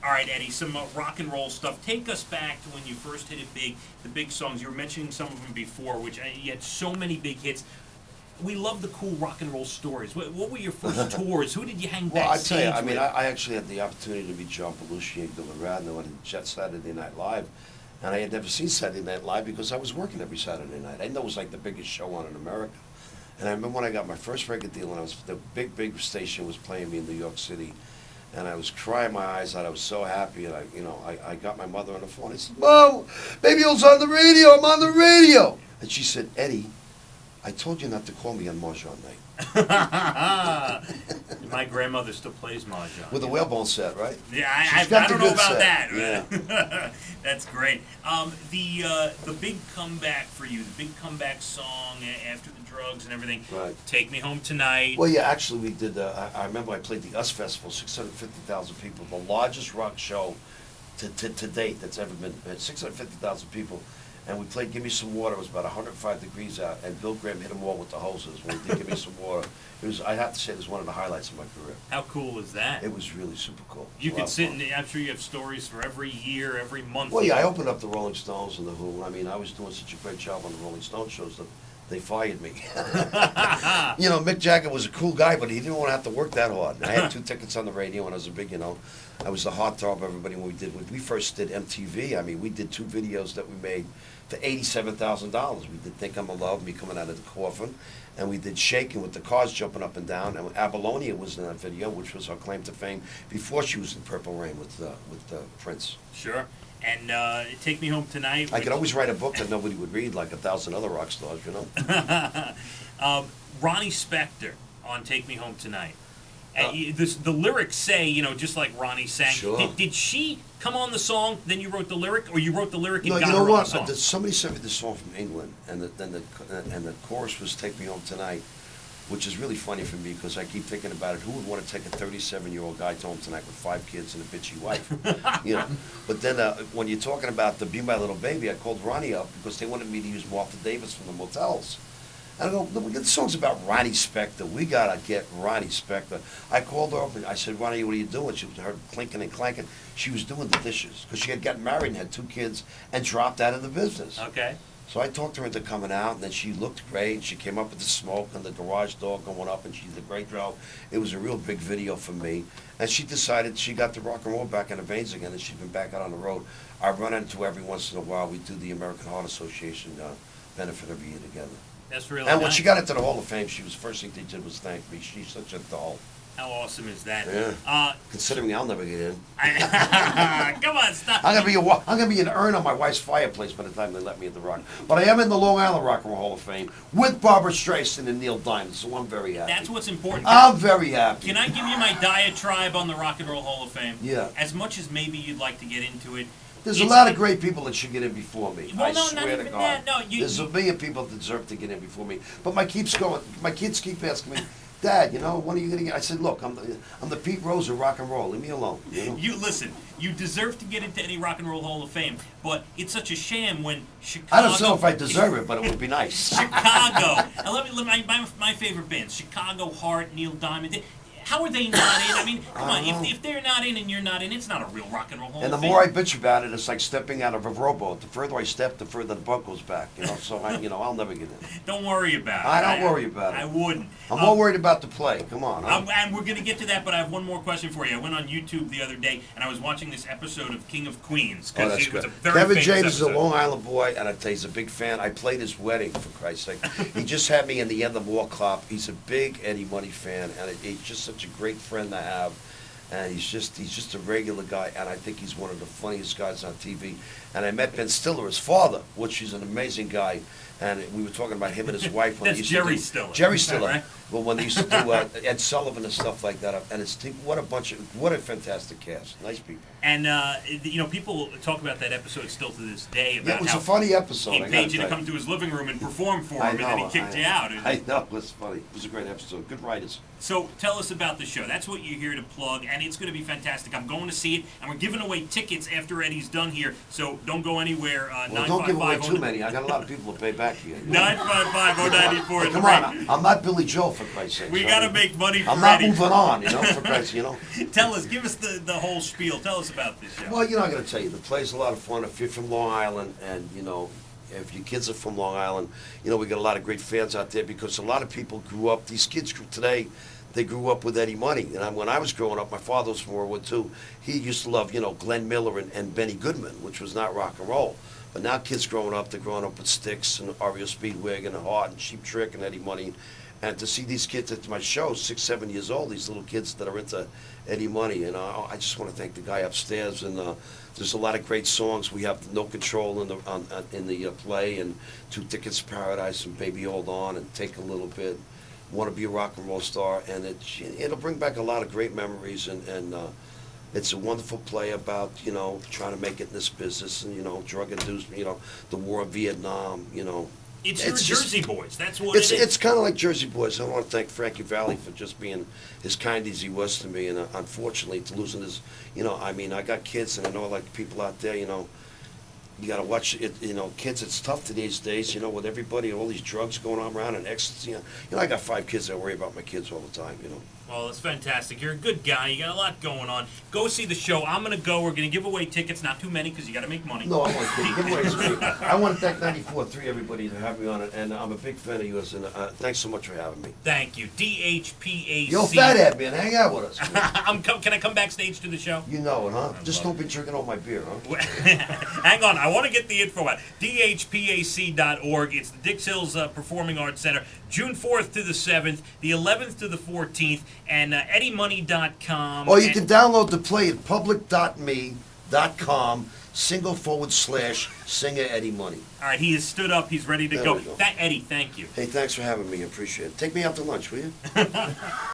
All right, Eddie, some rock and roll stuff. Take us back to when you first hit it big, the big songs. You were mentioning some of them before, which you had so many big hits. We love the cool rock and roll stories. What were your first tours? Who did you hang Well, I backstage tell you, I with? mean, I actually had the opportunity to meet John Belushi and Bill Radno on Jet Saturday Night Live, and I had never seen Saturday Night Live because I was working every Saturday night. I know it was like the biggest show on in America. And I remember when I got my first record deal, and the big station was playing me in New York City, and I was crying my eyes out. I was so happy, and I got my mother on the phone. I said, "Mom, Baby O's on the radio. I'm on the radio." And she said, "Eddie, I told you not to call me on Mahjong night." My grandmother still plays mahjong. With a whalebone set, right? Yeah, She's I got don't the know good about set. that. Yeah. That's great. The big comeback for you, the big comeback song after the drugs and everything. Right. Take Me Home Tonight. Well, yeah, actually, we did. I remember I played the US Festival, 650,000 people, the largest rock show to date that's ever been. 650,000 people. And we played Give Me Some Water. It was about 105 degrees out, and Bill Graham hit them all with the hoses when he did Give Me Some Water. It was, I have to say, it was one of the highlights of my career. How cool is that? It was really super cool. You could sit and I'm sure you have stories for every year, every month. Well, yeah, I opened up the Rolling Stones and the Who. I mean, I was doing such a great job on the Rolling Stones shows that they fired me. You know, Mick Jagger was a cool guy, but he didn't want to have to work that hard. I had 2 tickets on the radio, and I was a big, I was the heartthrob of everybody when we first did MTV. I mean, we did 2 videos that we made for $87,000. We did Think I'm in Love, Me Coming Out of the Coffin, and we did Shaking with the cars jumping up and down. And Abalonia was in that video, which was her claim to fame before she was in Purple Rain with Prince. Sure. And Take Me Home Tonight. I could always write a book that nobody would read, like 1,000 other rock stars, you know? Ronnie Spector on Take Me Home Tonight. The lyrics say, just like Ronnie sang. Sure. Did she come on the song, then you wrote the lyric, or you wrote the lyric and No, got you know her on what? the song? Somebody sent me this song from England, and the chorus was "Take Me Home Tonight," which is really funny for me because I keep thinking about it. Who would want to take a 37-year-old guy home tonight with 5 kids and a bitchy wife? But then when you're talking about the "Be My Little Baby," I called Ronnie up because they wanted me to use Martha Davis from the Motels. And I go, the song's about Ronnie Spector. We got to get Ronnie Spector. I called her up and I said, "Ronnie, what are you doing?" She was heard clinking and clanking. She was doing the dishes because she had gotten married and had 2 kids and dropped out of the business. Okay. So I talked her into coming out, and then she looked great. And she came up with the smoke and the garage door going up, and she did a great job. It was a real big video for me. And she decided she got the rock and roll back in the veins again, and she's been back out on the road. I run into her every once in a while. We do the American Heart Association benefit every year together. That's really And nice. when she got into the Hall of Fame, first thing they did was thank me. She's such a doll. How awesome is that? Yeah. Considering I'll never get in. Come on, stop. I'm gonna be an urn on my wife's fireplace by the time they let me in the rock. But I am in the Long Island Rock and Roll Hall of Fame with Barbara Streisand and Neil Diamond, so I'm very happy. That's what's important. I'm very happy. Can I give you my diatribe on the Rock and Roll Hall of Fame? Yeah. As much as maybe you'd like to get into it, There's a lot of great people that should get in before me. Well, I no, not swear to even God. that. No, There's a million people that deserve to get in before me. But my kids keep asking me, "Dad, when are you gonna get?" I said, "Look, I'm the Pete Rose of rock and roll. Leave me alone." You listen. You deserve to get into any Rock and Roll Hall of Fame, but it's such a sham when Chicago. I don't know if I deserve it, but it would be nice. Chicago. And let me my favorite bands: Chicago, Heart, Neil Diamond. How are they not in? I mean, come on. If they're not in and you're not in, it's not a real Rock and Roll Hall of Fame. And the more I bitch about it, it's like stepping out of a rowboat. The further I step, the further the boat goes back. So I'll never get in. Don't worry about it. I don't worry about it. I wouldn't. I'm more worried about the play. Come on. And we're going to get to that, but I have one more question for you. I went on YouTube the other day, and I was watching this episode of King of Queens. Oh, that's it was good. a very Kevin famous James is a episode. Long Island boy, and I tell you, he's a big fan. I played his wedding, for Christ's sake. He just had me in the End of War Club. He's a big Eddie Money fan, and he's just such a great friend to have. And he's just a regular guy, and I think he's one of the funniest guys on TV. And I met Ben Stiller, his father, which is an amazing guy. And we were talking about him and his wife. When That's they used Jerry to do, Stiller. Jerry Stiller. Right? Well, when they used to do Ed Sullivan and stuff like that, and what a fantastic cast, nice people. And people talk about that episode still to this day about Yeah, it was how a funny episode. he I paid gotta you to tell come to his living room and perform for him, I and then he know, kicked you out. I know, it was funny. It was a great episode. Good writers. So tell us about the show. That's what you're here to plug. And It's going to be fantastic. I'm going to see it, and we're giving away tickets after Eddie's done here. So don't go anywhere. Well, don't give away too many. I got a lot of people to pay back here. 955-094 is Come on, I'm not Billy Joe, for Christ's sake. We got to make money for I'm not Eddie. moving on, for Christ's, Tell us, give us the whole spiel. Tell us about this show. Well, I'm going to tell you, the play's a lot of fun. If you're from Long Island and, if your kids are from Long Island, we got a lot of great fans out there because a lot of people grew up, these kids today, they grew up with Eddie Money. And when I was growing up, my father was from World War II. He used to love, Glenn Miller and Benny Goodman, which was not rock and roll. But now kids growing up, they're growing up with Styx and REO Speedwig and Heart and Cheap Trick and Eddie Money. And to see these kids at my show, 6, 7 years old, these little kids that are into Eddie Money, and I just want to thank the guy upstairs. And there's a lot of great songs. We have No Control in the play, and 2 Tickets to Paradise, and Baby Hold On, and Take a Little Bit, Want to Be a Rock and Roll Star, and it'll bring back a lot of great memories. And it's a wonderful play about trying to make it in this business, and drug inducement, the war of Vietnam, It's your Jersey Boys. That's what it is. It's kind of like Jersey Boys. I want to thank Frankie Valli for just being as kind as he was to me, and unfortunately, to losing his, I got kids, and I know like people out there, you got to watch it. Kids, it's tough these days. With everybody, all these drugs going on around and ecstasy. I got 5 kids. I worry about my kids all the time. Well, that's fantastic. You're a good guy. You got a lot going on. Go see the show. I'm going to go. We're going to give away tickets. Not too many because you got to make money. No, I want to give away. I want to thank 94.3 everybody to have me on it, and I'm a big fan of yours. And thanks so much for having me. Thank you. DHPAC. Yo, Phathead, man, hang out with us. Can I come backstage to the show? You know it, huh? Just don't be drinking all my beer, huh? Hang on. I want to get the info out. DHPAC.org. It's the Dix Hills Performing Arts Center. June 4th to the 7th, the 11th to the 14th, and EddieMoney.com. Or you can download the play at public.me.com /singer Eddie Money. All right, he has stood up. He's ready to There go. we go. Eddie, thank you. Hey, thanks for having me. I appreciate it. Take me out to lunch, will you?